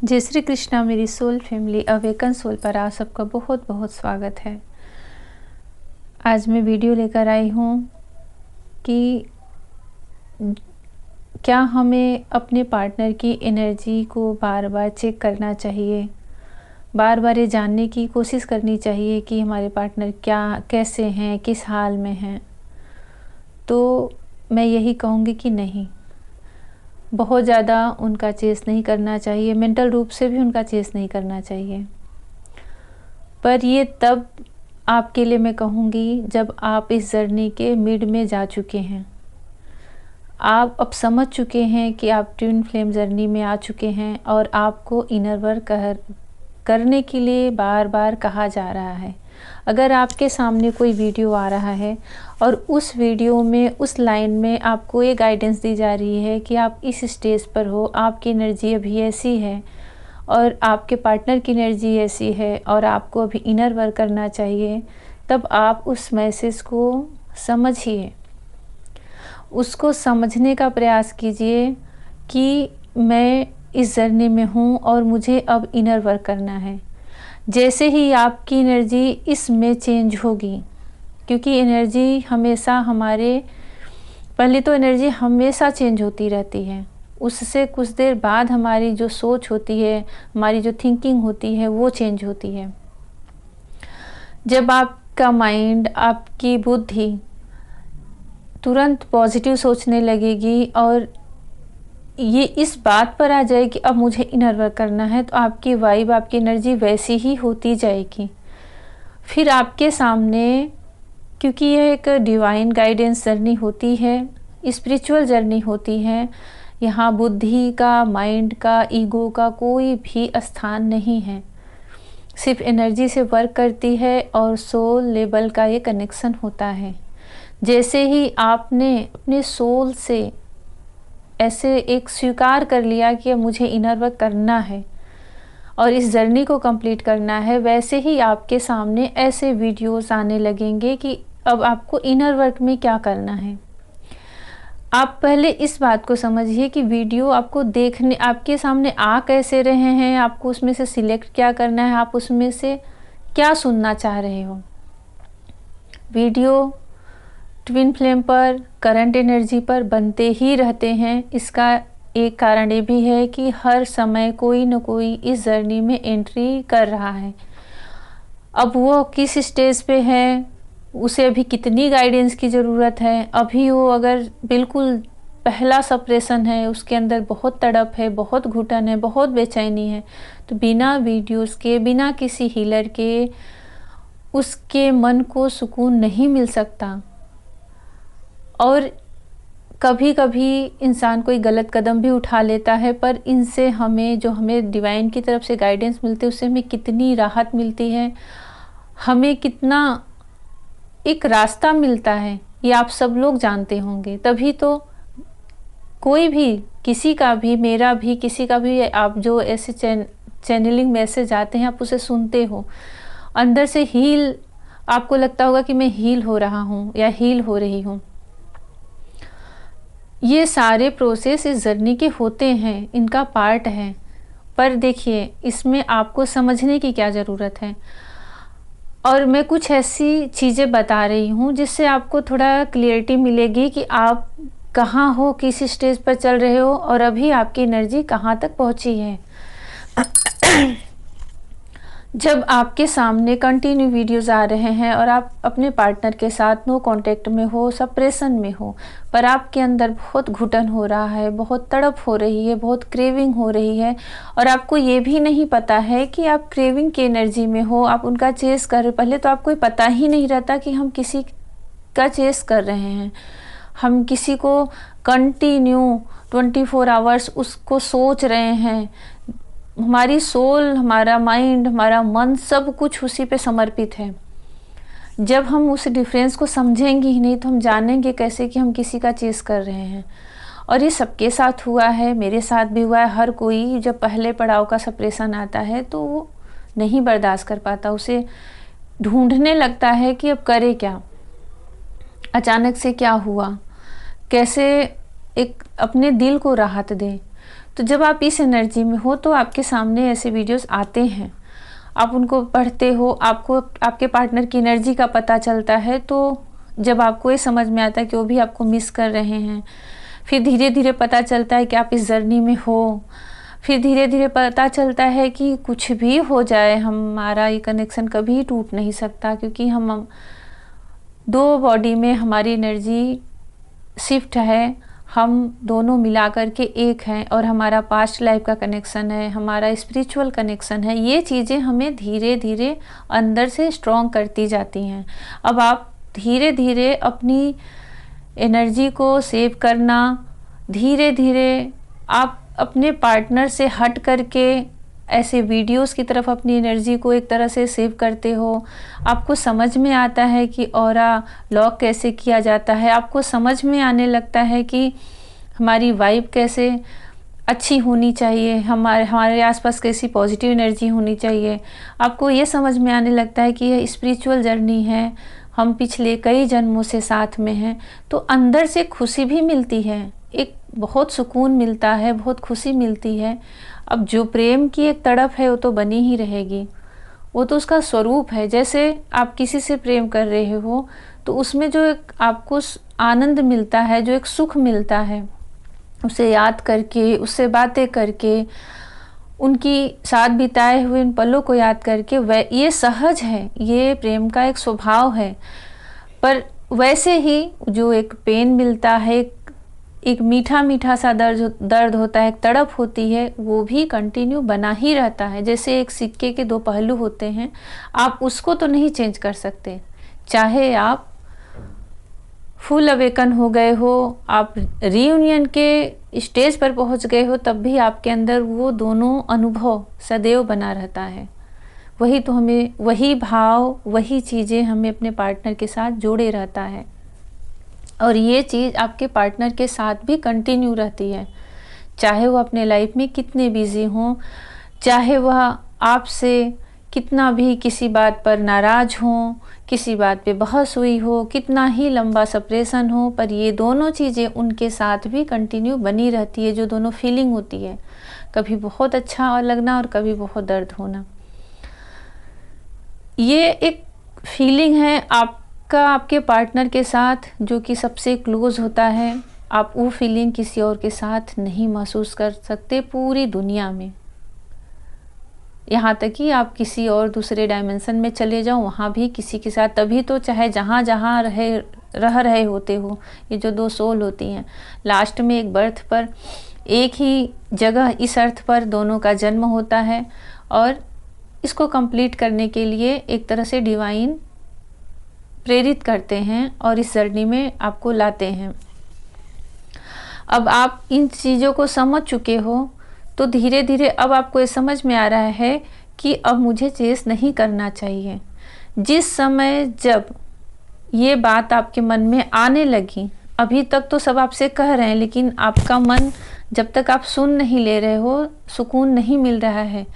जय श्री कृष्णा। मेरी soul family awaken soul पर आप सबका बहुत बहुत स्वागत है। आज मैं वीडियो लेकर आई हूँ कि क्या हमें अपने पार्टनर की एनर्जी को बार बार चेक करना चाहिए, बार बार ये जानने की कोशिश करनी चाहिए कि हमारे पार्टनर कैसे हैं, किस हाल में हैं। तो मैं यही कहूँगी कि नहीं, बहुत ज़्यादा उनका चेस नहीं करना चाहिए, मेंटल रूप से भी उनका चेस नहीं करना चाहिए। पर ये तब आपके लिए मैं कहूँगी जब आप इस जर्नी के मिड में जा चुके हैं, आप अब समझ चुके हैं कि आप ट्विन फ्लेम जर्नी में आ चुके हैं और आपको इनर वर्क करने के लिए बार बार कहा जा रहा है। अगर आपके सामने कोई वीडियो आ रहा है और उस वीडियो में उस लाइन में आपको ये गाइडेंस दी जा रही है कि आप इस स्टेज पर हो, आपकी एनर्जी अभी ऐसी है और आपके पार्टनर की एनर्जी ऐसी है और आपको अभी इनर वर्क करना चाहिए, तब आप उस मैसेज को समझिए, उसको समझने का प्रयास कीजिए कि मैं इस जर्नी में हूँ और मुझे अब इनर वर्क करना है। जैसे ही आपकी एनर्जी इसमें चेंज होगी, क्योंकि एनर्जी हमेशा पहले तो एनर्जी हमेशा चेंज होती रहती है, उससे कुछ देर बाद हमारी जो सोच होती है, हमारी जो थिंकिंग होती है वो चेंज होती है। जब आपका माइंड, आपकी बुद्धि तुरंत पॉजिटिव सोचने लगेगी और ये इस बात पर आ जाए कि अब मुझे इनर वर्क करना है, तो आपकी वाइब, आपकी एनर्जी वैसी ही होती जाएगी। फिर आपके सामने, क्योंकि यह एक डिवाइन गाइडेंस जर्नी होती है, स्पिरिचुअल जर्नी होती है, यहाँ बुद्धि का, माइंड का, ईगो का कोई भी स्थान नहीं है, सिर्फ एनर्जी से वर्क करती है और सोल लेवल का ये कनेक्शन होता है। जैसे ही आपने अपने सोल से ऐसे एक स्वीकार कर लिया कि अब मुझे इनर वर्क करना है और इस जर्नी को कंप्लीट करना है, वैसे ही आपके सामने ऐसे वीडियोस आने लगेंगे कि अब आपको इनर वर्क में क्या करना है। आप पहले इस बात को समझिए कि वीडियो आपको देखने, आपके सामने आ कैसे रहे हैं, आपको उसमें से सिलेक्ट क्या करना है, आप उसमें से क्या सुनना चाह रहे हो। वीडियो ट्विन फ्लेम पर, करंट एनर्जी पर बनते ही रहते हैं। इसका एक कारण ये भी है कि हर समय कोई न कोई इस जर्नी में एंट्री कर रहा है। अब वो किस स्टेज पे है, उसे अभी कितनी गाइडेंस की ज़रूरत है। अभी वो अगर बिल्कुल पहला सप्रेशन है, उसके अंदर बहुत तड़प है, बहुत घुटन है, बहुत बेचैनी है, तो बिना वीडियोस के, बिना किसी हीलर के उसके मन को सुकून नहीं मिल सकता। और कभी कभी इंसान कोई गलत कदम भी उठा लेता है, पर इनसे हमें डिवाइन की तरफ से गाइडेंस मिलती है, उससे हमें कितनी राहत मिलती है, हमें कितना एक रास्ता मिलता है, ये आप सब लोग जानते होंगे। तभी तो कोई भी, किसी का भी, मेरा भी, किसी का भी, आप जो ऐसे चैनलिंग मैसेज आते हैं आप उसे सुनते हो, अंदर से हील, आपको लगता होगा कि मैं हील हो रहा हूँ या हील हो रही हूँ। ये सारे प्रोसेस इस जर्नी के होते हैं, इनका पार्ट है। पर देखिए, इसमें आपको समझने की क्या ज़रूरत है। और मैं कुछ ऐसी चीज़ें बता रही हूँ जिससे आपको थोड़ा क्लियरिटी मिलेगी कि आप कहाँ हो, किस स्टेज पर चल रहे हो और अभी आपकी एनर्जी कहाँ तक पहुँची है। जब आपके सामने कंटिन्यू वीडियोस आ रहे हैं और आप अपने पार्टनर के साथ नो कांटेक्ट में हो, सप्रेशन में हो, पर आपके अंदर बहुत घुटन हो रहा है, बहुत तड़प हो रही है, बहुत क्रेविंग हो रही है और आपको ये भी नहीं पता है कि आप क्रेविंग की एनर्जी में हो, आप उनका चेस कर रहे हो। पहले तो आपको पता ही नहीं रहता कि हम किसी का चेस कर रहे हैं, हम किसी को कंटिन्यू 24 आवर्स उसको सोच रहे हैं। हमारी सोल, हमारा माइंड, हमारा मन, सब कुछ उसी पे समर्पित है। जब हम उस डिफरेंस को समझेंगे ही नहीं तो हम जानेंगे कैसे कि हम किसी का चेस कर रहे हैं। और ये सबके साथ हुआ है, मेरे साथ भी हुआ है। हर कोई जब पहले पड़ाव का सप्रेशन आता है तो वो नहीं बर्दाश्त कर पाता, उसे ढूंढने लगता है कि अब करे क्या, अचानक से क्या हुआ, कैसे एक अपने दिल को राहत दे। तो जब आप इस एनर्जी में हो तो आपके सामने ऐसे वीडियोस आते हैं, आप उनको पढ़ते हो, आपको आपके पार्टनर की एनर्जी का पता चलता है। तो जब आपको ये समझ में आता है कि वो भी आपको मिस कर रहे हैं, फिर धीरे धीरे पता चलता है कि आप इस जर्नी में हो, फिर धीरे धीरे पता चलता है कि कुछ भी हो जाए हमारा ये कनेक्शन कभी टूट नहीं सकता, क्योंकि हम दो बॉडी में हमारी एनर्जी शिफ्ट है, हम दोनों मिला कर के एक हैं, और हमारा पास्ट लाइफ का कनेक्शन है, हमारा स्पिरिचुअल कनेक्शन है। ये चीज़ें हमें धीरे धीरे अंदर से स्ट्रॉन्ग करती जाती हैं। अब आप धीरे धीरे अपनी एनर्जी को सेव करना, धीरे धीरे आप अपने पार्टनर से हट करके ऐसे वीडियोस की तरफ अपनी एनर्जी को एक तरह से सेव करते हो। आपको समझ में आता है कि ऑरा लॉक कैसे किया जाता है, आपको समझ में आने लगता है कि हमारी वाइब कैसे अच्छी होनी चाहिए, हमारे आसपास कैसी पॉजिटिव एनर्जी होनी चाहिए। आपको ये समझ में आने लगता है कि यह स्पिरिचुअल जर्नी है, हम पिछले कई जन्मों से साथ में हैं। तो अंदर से खुशी भी मिलती है, एक बहुत सुकून मिलता है, बहुत खुशी मिलती है। अब जो प्रेम की एक तड़प है वो तो बनी ही रहेगी, वो तो उसका स्वरूप है। जैसे आप किसी से प्रेम कर रहे हो तो उसमें जो एक आपको आनंद मिलता है, जो एक सुख मिलता है, उसे याद करके, उससे बातें करके, उनकी साथ बिताए हुए उन पलों को याद करके, वह ये सहज है, ये प्रेम का एक स्वभाव है। पर वैसे ही जो एक पेन मिलता है, एक मीठा मीठा सा दर्द होता है, एक तड़प होती है, वो भी कंटिन्यू बना ही रहता है। जैसे एक सिक्के के दो पहलू होते हैं, आप उसको तो नहीं चेंज कर सकते। चाहे आप फुल अवेकन हो गए हो, आप रीयूनियन के स्टेज पर पहुंच गए हो, तब भी आपके अंदर वो दोनों अनुभव सदैव बना रहता है। वही तो हमें, वही भाव, वही चीज़ें हमें अपने पार्टनर के साथ जोड़े रहता है। और ये चीज़ आपके पार्टनर के साथ भी कंटिन्यू रहती है, चाहे वो अपने लाइफ में कितने बिजी हों, चाहे वह आपसे कितना भी किसी बात पर नाराज़ हों, किसी बात पे बहस हुई हो, कितना ही लंबा सेपरेशन हो, पर ये दोनों चीज़ें उनके साथ भी कंटिन्यू बनी रहती है। जो दोनों फीलिंग होती है, कभी बहुत अच्छा लगना और कभी बहुत दर्द होना, ये एक फीलिंग है आपका आपके पार्टनर के साथ जो कि सबसे क्लोज होता है। आप वो फीलिंग किसी और के साथ नहीं महसूस कर सकते पूरी दुनिया में। यहाँ तक कि आप किसी और दूसरे डायमेंशन में चले जाओ, वहाँ भी किसी के साथ, तभी तो चाहे जहाँ जहाँ रह रहे होते हो, ये जो दो सोल होती हैं, लास्ट में एक बर्थ पर, एक ही जगह इस अर्थ पर दोनों का जन्म होता है, और इसको कंप्लीट करने के लिए एक तरह से डिवाइन प्रेरित करते हैं और इस जर्नी में आपको लाते हैं। अब आप इन चीज़ों को समझ चुके हो तो धीरे धीरे अब आपको ये समझ में आ रहा है कि अब मुझे चेस नहीं करना चाहिए। जिस समय जब ये बात आपके मन में आने लगी, अभी तक तो सब आपसे कह रहे हैं, लेकिन आपका मन जब तक आप सुन नहीं ले रहे हो, सुकून नहीं मिल रहा है।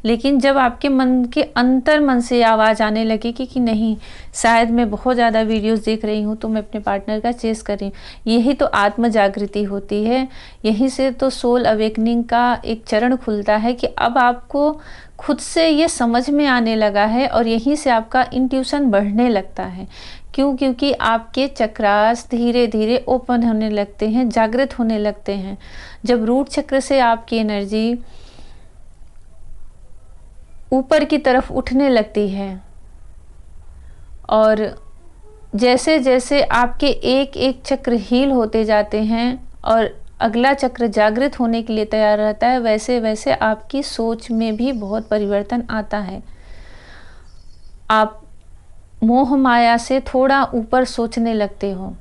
लेकिन जब आपके मन के अंतर मन से आवाज़ आने लगेगी कि नहीं, शायद मैं बहुत ज़्यादा वीडियोस देख रही हूँ तो मैं अपने पार्टनर का चेस कर रही हूँ, यही तो आत्म जागृति होती है। यहीं से तो सोल अवेकनिंग का एक चरण खुलता है कि अब आपको खुद से ये समझ में आने लगा है, और यहीं से आपका इंट्यूशन बढ़ने लगता है। क्यों? क्योंकि आपके चक्रास धीरे धीरे ओपन होने लगते हैं, जागृत होने लगते हैं। जब रूट चक्र से आपकी एनर्जी ऊपर की तरफ उठने लगती है, और जैसे जैसे आपके एक एक चक्र हील होते जाते हैं और अगला चक्र जागृत होने के लिए तैयार रहता है, वैसे वैसे आपकी सोच में भी बहुत परिवर्तन आता है। आप मोह माया से थोड़ा ऊपर सोचने लगते हो।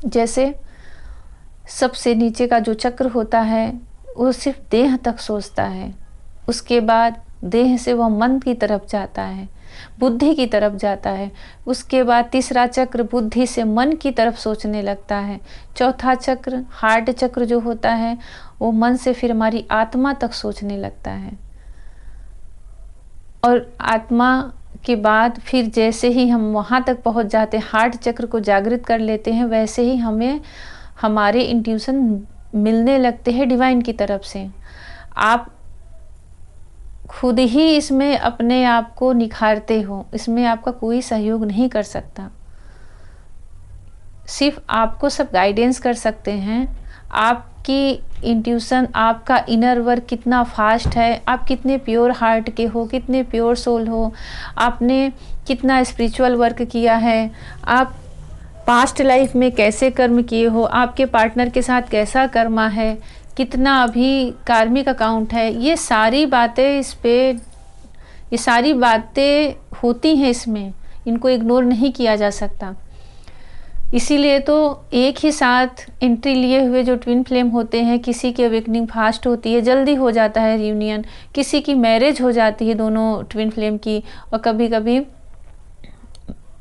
जैसे सबसे नीचे का जो चक्र होता है वो सिर्फ देह तक सोचता है, उसके बाद देह से वह मन की तरफ जाता है, बुद्धि की तरफ जाता है, उसके बाद तीसरा चक्र बुद्धि से मन की तरफ सोचने लगता है, चौथा चक्र हार्ट चक्र जो होता है वो मन से फिर हमारी आत्मा तक सोचने लगता है, और आत्मा के बाद फिर जैसे ही हम वहाँ तक पहुँच जाते हैं, हार्ट चक्र को जागृत कर लेते हैं, वैसे ही हमें हमारे इंट्यूशन मिलने लगते हैं डिवाइन की तरफ से। आप खुद ही इसमें अपने आप को निखारते हो, इसमें आपका कोई सहयोग नहीं कर सकता। सिर्फ आपको सब गाइडेंस कर सकते हैं। आपकी इंट्यूशन, आपका इनर वर्क कितना फास्ट है, आप कितने प्योर हार्ट के हो, कितने प्योर सोल हो, आपने कितना स्पिरिचुअल वर्क किया है, आप पास्ट लाइफ में कैसे कर्म किए हो, आपके पार्टनर के साथ कैसा कर्मा है, कितना अभी कार्मिक अकाउंट है, ये सारी बातें होती हैं इसमें, इनको इग्नोर नहीं किया जा सकता। इसीलिए तो एक ही साथ एंट्री लिए हुए जो ट्विन फ्लेम होते हैं, किसी की अवेकनिंग फास्ट होती है, जल्दी हो जाता है रियूनियन, किसी की मैरिज हो जाती है दोनों ट्विन फ्लेम की, और कभी कभी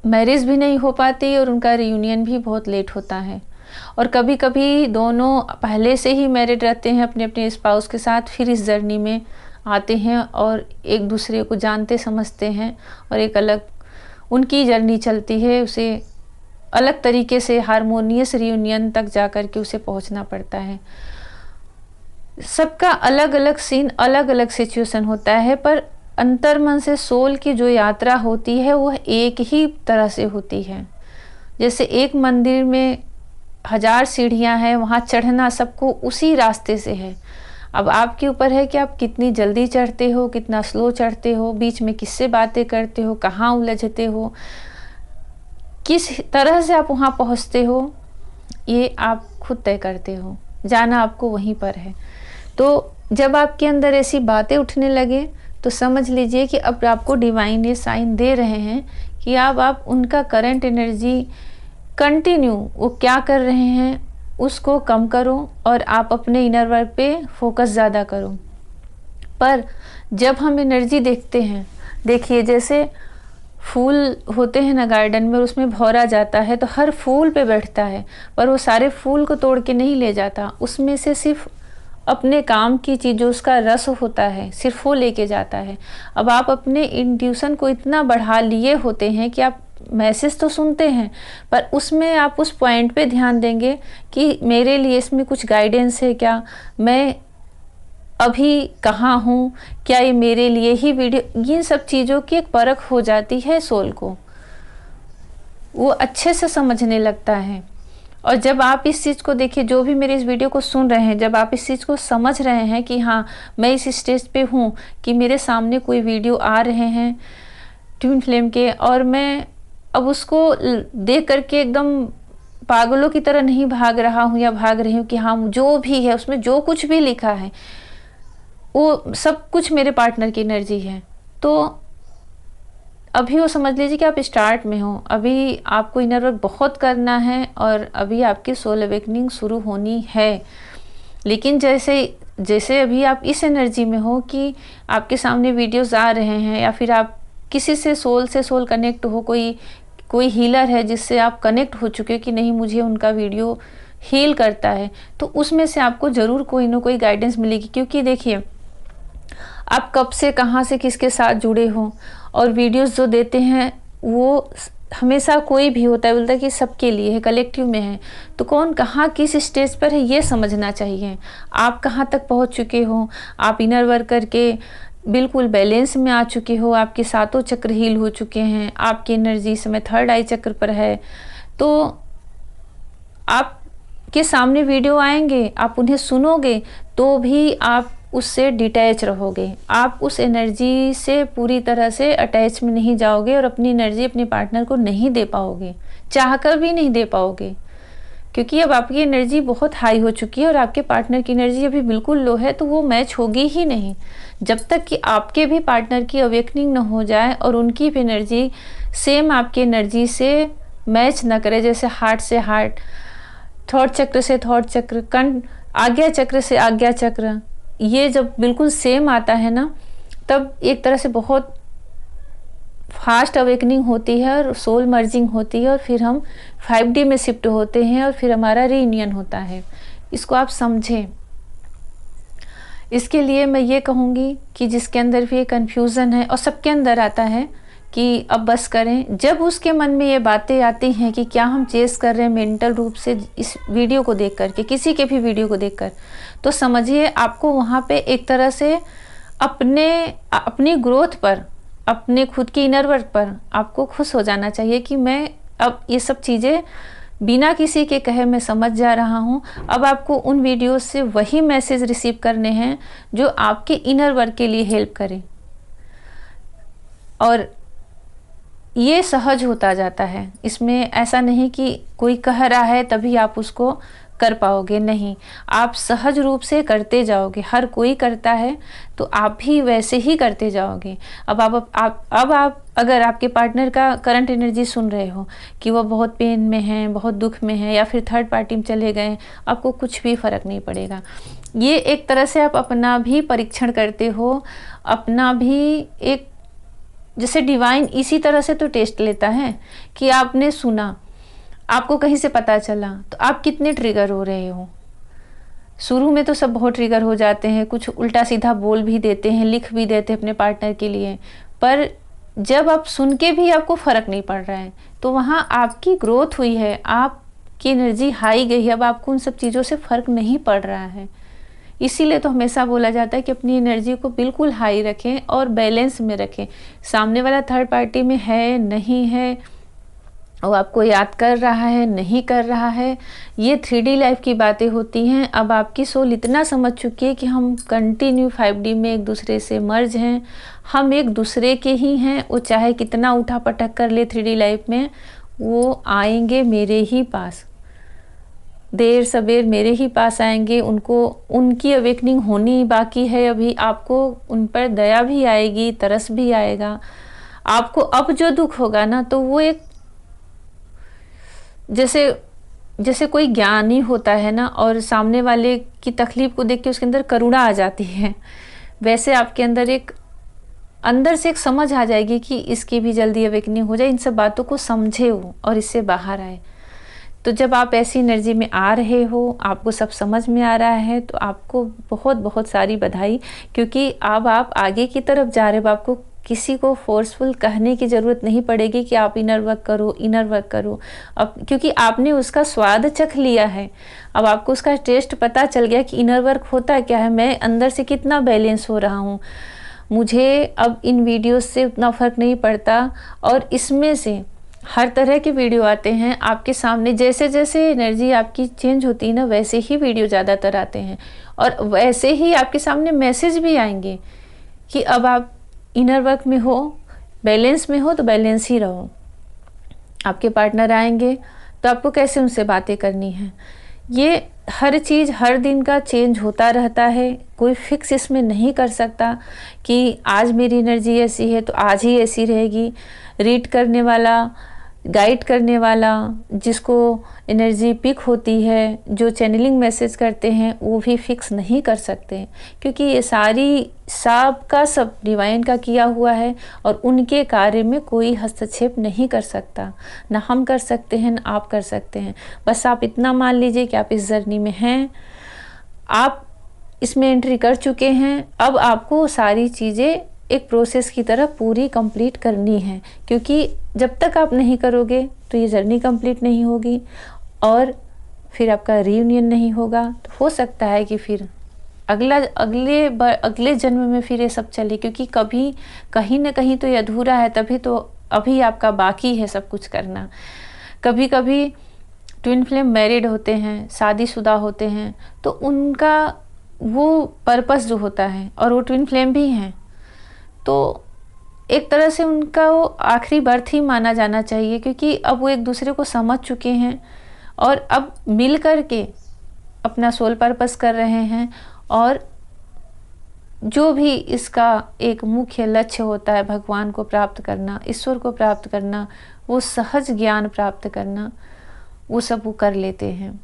मैरिज भी नहीं हो पाती और उनका रियूनियन भी बहुत लेट होता है। और कभी कभी दोनों पहले से ही मैरिड रहते हैं अपने अपने स्पाउस के साथ, फिर इस जर्नी में आते हैं और एक दूसरे को जानते समझते हैं, और एक अलग उनकी जर्नी चलती है, उसे अलग तरीके से हारमोनियस रियूनियन तक जा कर के उसे पहुंचना पड़ता है। सबका अलग अलग सीन, अलग अलग सिचुएशन होता है, पर अंतर्मन से सोल की जो यात्रा होती है वह एक ही तरह से होती है। जैसे एक मंदिर में 1000 सीढ़ियां हैं, वहाँ चढ़ना सबको उसी रास्ते से है। अब आपके ऊपर है कि आप कितनी जल्दी चढ़ते हो, कितना स्लो चढ़ते हो, बीच में किससे बातें करते हो, कहाँ उलझते हो, किस तरह से आप वहाँ पहुँचते हो, ये आप खुद तय करते हो, जाना आपको वहीं पर है। तो जब आपके अंदर ऐसी बातें उठने लगे तो समझ लीजिए कि अब आपको डिवाइन ये साइन दे रहे हैं कि आप उनका करंट एनर्जी कंटिन्यू वो क्या कर रहे हैं उसको कम करो और आप अपने इनर वर्क पे फोकस ज़्यादा करो। पर जब हम एनर्जी देखते हैं, देखिए जैसे फूल होते हैं ना गार्डन में, उसमें भौरा जाता है तो हर फूल पे बैठता है, पर वो सारे फूल को तोड़ के नहीं ले जाता, उसमें से सिर्फ अपने काम की चीज़ जो उसका रस होता है सिर्फ वो लेके जाता है। अब आप अपने इंट्यूशन को इतना बढ़ा लिए होते हैं कि आप मैसेज तो सुनते हैं, पर उसमें आप उस पॉइंट पे ध्यान देंगे कि मेरे लिए इसमें कुछ गाइडेंस है क्या, मैं अभी कहाँ हूँ, क्या ये मेरे लिए ही वीडियो, इन सब चीज़ों की एक परख हो जाती है सोल को, वो अच्छे से समझने लगता है। और जब आप इस चीज़ को देखिए, जो भी मेरे इस वीडियो को सुन रहे हैं, जब आप इस चीज़ को समझ रहे हैं कि हाँ मैं इस स्टेज पे हूँ कि मेरे सामने कोई वीडियो आ रहे हैं ट्विन फ्लेम के, और मैं अब उसको देख करके एकदम पागलों की तरह नहीं भाग रहा हूँ या भाग रही हूँ कि हाँ जो भी है उसमें जो कुछ भी लिखा है वो सब कुछ मेरे पार्टनर की एनर्जी है, तो अभी वो समझ लीजिए कि आप स्टार्ट में हो, अभी आपको इनर वर्क बहुत करना है और अभी आपकी सोल अवेकनिंग शुरू होनी है। लेकिन जैसे जैसे अभी आप इस एनर्जी में हो कि आपके सामने वीडियोस आ रहे हैं, या फिर आप किसी से सोल कनेक्ट हो, कोई हीलर है जिससे आप कनेक्ट हो चुके कि नहीं मुझे उनका वीडियो हील करता है, तो उसमें से आपको ज़रूर कोई ना कोई गाइडेंस मिलेगी। क्योंकि देखिए आप कब से कहाँ से किसके साथ जुड़े हो, और वीडियोस जो देते हैं वो हमेशा कोई भी होता है बोलता है कि सबके लिए है, कलेक्टिव में है, तो कौन कहाँ किस स्टेज पर है ये समझना चाहिए। आप कहाँ तक पहुँच चुके हो, आप इनर वर्क करके बिल्कुल बैलेंस में आ चुके हो, आपके 7 चक्र हील हो चुके हैं, आपकी एनर्जी इस समय 3rd आई चक्र पर है, तो आपके सामने वीडियो आएंगे, आप उन्हें सुनोगे तो भी आप उससे डिटैच रहोगे, आप उस एनर्जी से पूरी तरह से अटैच में नहीं जाओगे और अपनी एनर्जी अपने पार्टनर को नहीं दे पाओगे, चाहकर भी नहीं दे पाओगे, क्योंकि अब आपकी एनर्जी बहुत हाई हो चुकी है और आपके पार्टनर की एनर्जी अभी बिल्कुल लो है, तो वो मैच होगी ही नहीं जब तक कि आपके भी पार्टनर की अवेकनिंग न हो जाए और उनकी भी एनर्जी सेम आपकी एनर्जी से मैच न करे। जैसे हार्ट से हार्ट, थॉट चक्र से थॉट चक्र, आज्ञा चक्र से आज्ञा चक्र, ये जब बिल्कुल सेम आता है ना, तब एक तरह से बहुत फास्ट अवेकनिंग होती है और सोल मर्जिंग होती है, और फिर हम 5D में शिफ्ट होते हैं और फिर हमारा रीयूनियन होता है। इसको आप समझें। इसके लिए मैं ये कहूँगी कि जिसके अंदर भी ये कन्फ्यूज़न है, और सबके अंदर आता है कि अब बस करें। जब उसके मन में ये बातें आती हैं कि क्या हम चेस कर रहे हैं मेंटल रूप से इस वीडियो को देख कर के, किसी के भी वीडियो को देखकर, तो समझिए आपको वहाँ पे एक तरह से अपनी ग्रोथ पर, अपने खुद की इनर वर्क पर आपको खुश हो जाना चाहिए कि मैं अब ये सब चीज़ें बिना किसी के कहे मैं समझ जा रहा हूँ। अब आपको उन वीडियोस से वही मैसेज रिसीव करने हैं जो आपके इनर वर्क के लिए हेल्प करें, और ये सहज होता जाता है। इसमें ऐसा नहीं कि कोई कह रहा है तभी आप उसको कर पाओगे, नहीं, आप सहज रूप से करते जाओगे। हर कोई करता है तो आप भी वैसे ही करते जाओगे। अब आप अगर आपके पार्टनर का करंट एनर्जी सुन रहे हो कि वो बहुत पेन में है, बहुत दुख में है, या फिर थर्ड पार्टी में चले गए, आपको कुछ भी फर्क नहीं पड़ेगा। ये एक तरह से आप अपना भी परीक्षण करते हो, अपना भी एक, जैसे डिवाइन इसी तरह से तो टेस्ट लेता है कि आपने सुना, आपको कहीं से पता चला, तो आप कितने ट्रिगर हो रहे हो। शुरू में तो सब बहुत ट्रिगर हो जाते हैं, कुछ उल्टा सीधा बोल भी देते हैं, लिख भी देते हैं अपने पार्टनर के लिए, पर जब आप सुन के भी आपको फ़र्क नहीं पड़ रहा है तो वहाँ आपकी ग्रोथ हुई है, आपकी एनर्जी हाई गई है, अब आपको उन सब चीज़ों से फ़र्क नहीं पड़ रहा है। इसीलिए तो हमेशा बोला जाता है कि अपनी एनर्जी को बिल्कुल हाई रखें और बैलेंस में रखें। सामने वाला थर्ड पार्टी में है, नहीं है, वो आपको याद कर रहा है, नहीं कर रहा है, ये 3D लाइफ की बातें होती हैं। अब आपकी सोल इतना समझ चुकी है कि हम कंटिन्यू 5D में एक दूसरे से मर्ज हैं, हम एक दूसरे के ही हैं। वो चाहे कितना उठा पटक कर ले 3D लाइफ में, वो आएंगे मेरे ही पास, देर सबेर मेरे ही पास आएंगे। उनको उनकी अवेकनिंग होनी बाकी है अभी। आपको उन पर दया भी आएगी, तरस भी आएगा। आपको अब जो दुख होगा ना, तो वो एक जैसे कोई ज्ञानी होता है ना, और सामने वाले की तकलीफ को देख के उसके अंदर करुणा आ जाती है, वैसे आपके अंदर से एक समझ आ जाएगी कि इसकी भी जल्दी अवेकनिंग हो जाए, इन सब बातों को समझे वो और इससे बाहर आए। तो जब आप ऐसी एनर्जी में आ रहे हो, आपको सब समझ में आ रहा है, तो आपको बहुत बहुत सारी बधाई, क्योंकि अब आप आगे की तरफ जा रहे हो। आपको किसी को फोर्सफुल कहने की ज़रूरत नहीं पड़ेगी कि आप इनर वर्क करो, इनर वर्क करो। अब क्योंकि आपने उसका स्वाद चख लिया है, अब आपको उसका टेस्ट पता चल गया कि इनर वर्क होता क्या है, मैं अंदर से कितना बैलेंस हो रहा हूँ, मुझे अब इन वीडियोस से उतना फ़र्क नहीं पड़ता। और इसमें से हर तरह के वीडियो आते हैं आपके सामने, जैसे जैसे एनर्जी आपकी चेंज होती है ना, वैसे ही वीडियो ज़्यादातर आते हैं, और वैसे ही आपके सामने मैसेज भी आएंगे कि अब आप इनर वर्क में हो, बैलेंस में हो, तो बैलेंस ही रहो। आपके पार्टनर आएंगे तो आपको कैसे उनसे बातें करनी है, ये हर चीज़ हर दिन का चेंज होता रहता है। कोई फिक्स इसमें नहीं कर सकता कि आज मेरी एनर्जी ऐसी है तो आज ही ऐसी रहेगी। रीड करने वाला, गाइड करने वाला, जिसको एनर्जी पिक होती है, जो चैनलिंग मैसेज करते हैं, वो भी फिक्स नहीं कर सकते, क्योंकि ये सारी सब का सब डिवाइन का किया हुआ है, और उनके कार्य में कोई हस्तक्षेप नहीं कर सकता। ना हम कर सकते हैं, ना आप कर सकते हैं। बस आप इतना मान लीजिए कि आप इस जर्नी में हैं, आप इसमें एंट्री कर चुके हैं। अब आपको सारी चीज़ें एक प्रोसेस की तरह पूरी कंप्लीट करनी है, क्योंकि जब तक आप नहीं करोगे तो ये जर्नी कंप्लीट नहीं होगी, और फिर आपका रीयूनियन नहीं होगा। तो हो सकता है कि फिर अगले जन्म में फिर ये सब चले, क्योंकि कभी कहीं ना कहीं तो ये अधूरा है, तभी तो अभी आपका बाकी है सब कुछ करना। कभी कभी ट्विन फ्लेम मैरिड होते हैं, शादीशुदा होते हैं, तो उनका वो पर्पस जो होता है, और वो ट्विन फ्लेम भी हैं, तो एक तरह से उनका वो आखिरी बर्थ ही माना जाना चाहिए, क्योंकि अब वो एक दूसरे को समझ चुके हैं और अब मिल कर के अपना सोल पर्पस कर रहे हैं। और जो भी इसका एक मुख्य लक्ष्य होता है, भगवान को प्राप्त करना, ईश्वर को प्राप्त करना, वो सहज ज्ञान प्राप्त करना, वो सब वो कर लेते हैं।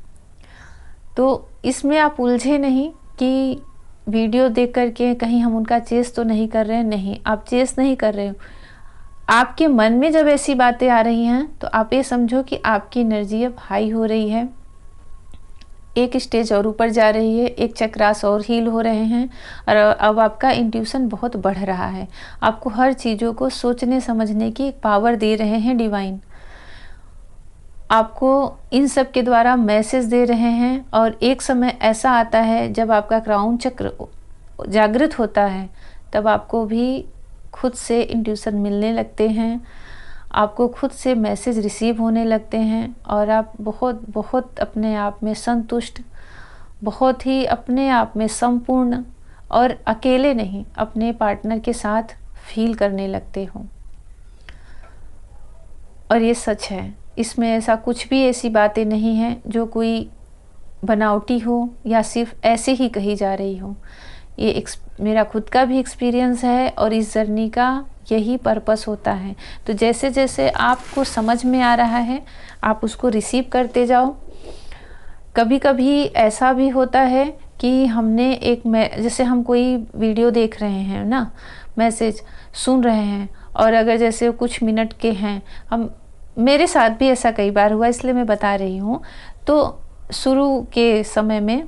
तो इसमें आप उलझे नहीं कि वीडियो देख करके कहीं हम उनका चेस तो नहीं कर रहे हैं। नहीं, आप चेस नहीं कर रहे हो। आपके मन में जब ऐसी बातें आ रही हैं तो आप ये समझो कि आपकी एनर्जी अब हाई हो रही है, एक स्टेज और ऊपर जा रही है, एक चक्रास और हील हो रहे हैं और अब आपका इंट्यूशन बहुत बढ़ रहा है। आपको हर चीज़ों को सोचने समझने की एक पावर दे रहे हैं डिवाइन। आपको इन सब के द्वारा मैसेज दे रहे हैं और एक समय ऐसा आता है जब आपका क्राउन चक्र जागृत होता है, तब आपको भी खुद से इंट्यूशन मिलने लगते हैं, आपको खुद से मैसेज रिसीव होने लगते हैं और आप बहुत बहुत अपने आप में संतुष्ट, बहुत ही अपने आप में संपूर्ण और अकेले नहीं, अपने पार्टनर के साथ फील करने लगते हो। और ये सच है, इसमें ऐसा कुछ भी ऐसी बातें नहीं हैं जो कोई बनावटी हो या सिर्फ ऐसे ही कही जा रही हो। ये मेरा खुद का भी एक्सपीरियंस है और इस जर्नी का यही पर्पस होता है। तो जैसे जैसे आपको समझ में आ रहा है आप उसको रिसीव करते जाओ। कभी कभी ऐसा भी होता है कि हमने जैसे हम कोई वीडियो देख रहे हैं ना, मैसेज सुन रहे हैं और अगर जैसे कुछ मिनट के हैं, मेरे साथ भी ऐसा कई बार हुआ इसलिए मैं बता रही हूँ। तो शुरू के समय में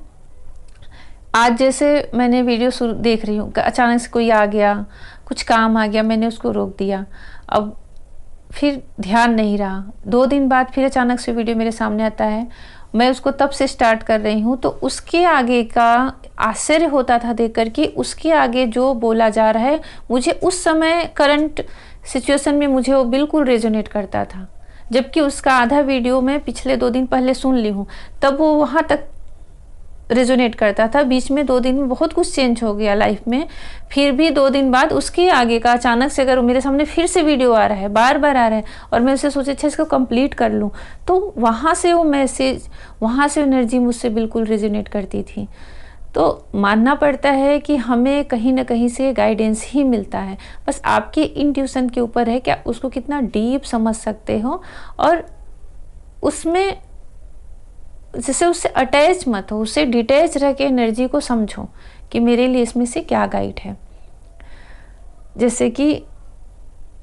आज जैसे मैंने वीडियो देख रही हूँ, अचानक से कोई आ गया, कुछ काम आ गया, मैंने उसको रोक दिया, अब फिर ध्यान नहीं रहा। 2 दिन बाद फिर अचानक से वीडियो मेरे सामने आता है, मैं उसको तब से स्टार्ट कर रही हूँ। तो उसके आगे का आश्चर्य होता था देख कर कि उसके आगे जो बोला जा रहा है मुझे उस समय करंट सिचुएशन में मुझे वो बिल्कुल रेजोनेट करता था, जबकि उसका आधा वीडियो मैं पिछले 2 दिन पहले सुन ली हूँ, तब वो वहाँ तक रेजोनेट करता था। बीच में 2 दिन में बहुत कुछ चेंज हो गया लाइफ में। फिर भी 2 दिन बाद उसके आगे का अचानक से अगर मेरे सामने फिर से वीडियो आ रहा है, बार बार आ रहा है और मैं उसे सोचे अच्छा इसको कंप्लीट कर लूँ, तो वहाँ से वो मैसेज, वहाँ से एनर्जी मुझसे बिल्कुल रेजोनेट करती थी। तो मानना पड़ता है कि हमें कहीं ना कहीं से गाइडेंस ही मिलता है, बस आपके इंट्यूशन के ऊपर है कि आप उसको कितना डीप समझ सकते हो और उसमें जैसे उससे अटैच मत हो, उससे डिटैच रह के एनर्जी को समझो कि मेरे लिए इसमें से क्या गाइड है। जैसे कि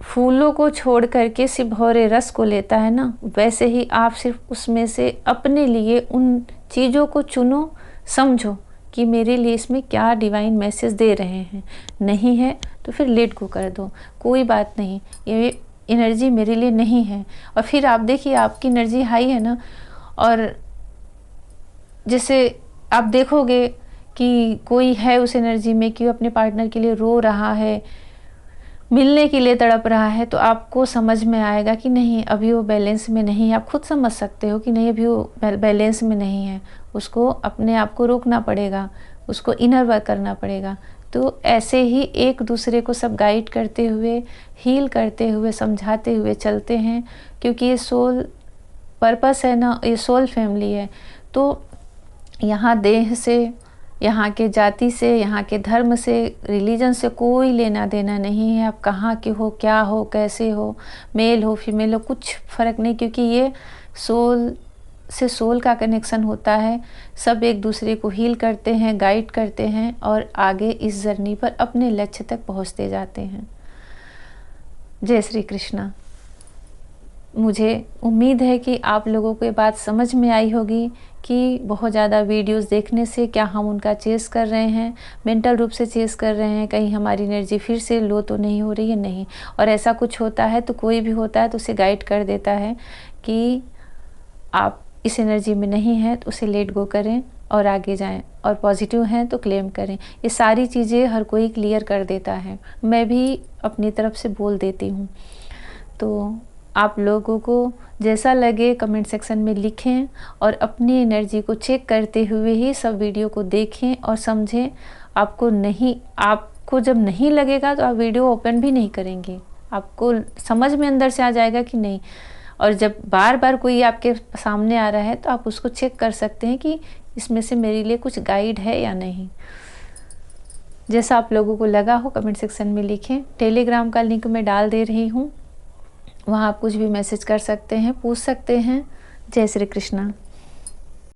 फूलों को छोड़ करके सिर्फ भौरे रस को लेता है ना, वैसे ही आप सिर्फ उसमें से अपने लिए उन चीज़ों को चुनो, समझो कि मेरे लिए इसमें क्या डिवाइन मैसेज दे रहे हैं। नहीं है तो फिर लेट गो कर दो, कोई बात नहीं, ये एनर्जी मेरे लिए नहीं है। और फिर आप देखिए आपकी एनर्जी हाई है ना, और जैसे आप देखोगे कि कोई है उस एनर्जी में कि वो अपने पार्टनर के लिए रो रहा है, मिलने के लिए तड़प रहा है, तो आपको समझ में आएगा कि नहीं अभी वो बैलेंस में नहीं है। आप खुद समझ सकते हो कि नहीं अभी वो बैलेंस में नहीं है, उसको अपने आप को रोकना पड़ेगा, उसको इनर वर्क करना पड़ेगा। तो ऐसे ही एक दूसरे को सब गाइड करते हुए, हील करते हुए, समझाते हुए चलते हैं, क्योंकि ये सोल पर्पस है ना, ये सोल फैमिली है। तो यहाँ देह से, यहाँ के जाति से, यहाँ के धर्म से, रिलीजन से कोई लेना देना नहीं है। आप कहाँ के हो, क्या हो, कैसे हो, मेल हो फीमेल हो, कुछ फ़र्क नहीं, क्योंकि ये सोल से सोल का कनेक्शन होता है। सब एक दूसरे को हील करते हैं, गाइड करते हैं और आगे इस जर्नी पर अपने लक्ष्य तक पहुँचते जाते हैं। जय श्री कृष्णा। मुझे उम्मीद है कि आप लोगों को ये बात समझ में आई होगी कि बहुत ज़्यादा वीडियोस देखने से क्या हम उनका चेस कर रहे हैं, मेंटल रूप से चेस कर रहे हैं, कहीं हमारी एनर्जी फिर से लो तो नहीं हो रही है। नहीं, और ऐसा कुछ होता है तो कोई भी होता है तो उसे गाइड कर देता है कि आप इस एनर्जी में नहीं हैं तो उसे लेट गो करें और आगे जाएं, और पॉजिटिव हैं तो क्लेम करें। ये सारी चीज़ें हर कोई क्लियर कर देता है, मैं भी अपनी तरफ से बोल देती हूँ। तो आप लोगों को जैसा लगे कमेंट सेक्शन में लिखें और अपनी एनर्जी को चेक करते हुए ही सब वीडियो को देखें और समझें। आपको जब नहीं लगेगा तो आप वीडियो ओपन भी नहीं करेंगे, आपको समझ में अंदर से आ जाएगा कि नहीं। और जब बार बार कोई आपके सामने आ रहा है तो आप उसको चेक कर सकते हैं कि इसमें से मेरे लिए कुछ गाइड है या नहीं। जैसा आप लोगों को लगा हो कमेंट सेक्शन में लिखें। टेलीग्राम का लिंक मैं डाल दे रही हूँ, वहाँ आप कुछ भी मैसेज कर सकते हैं, पूछ सकते हैं। जय श्री कृष्णा।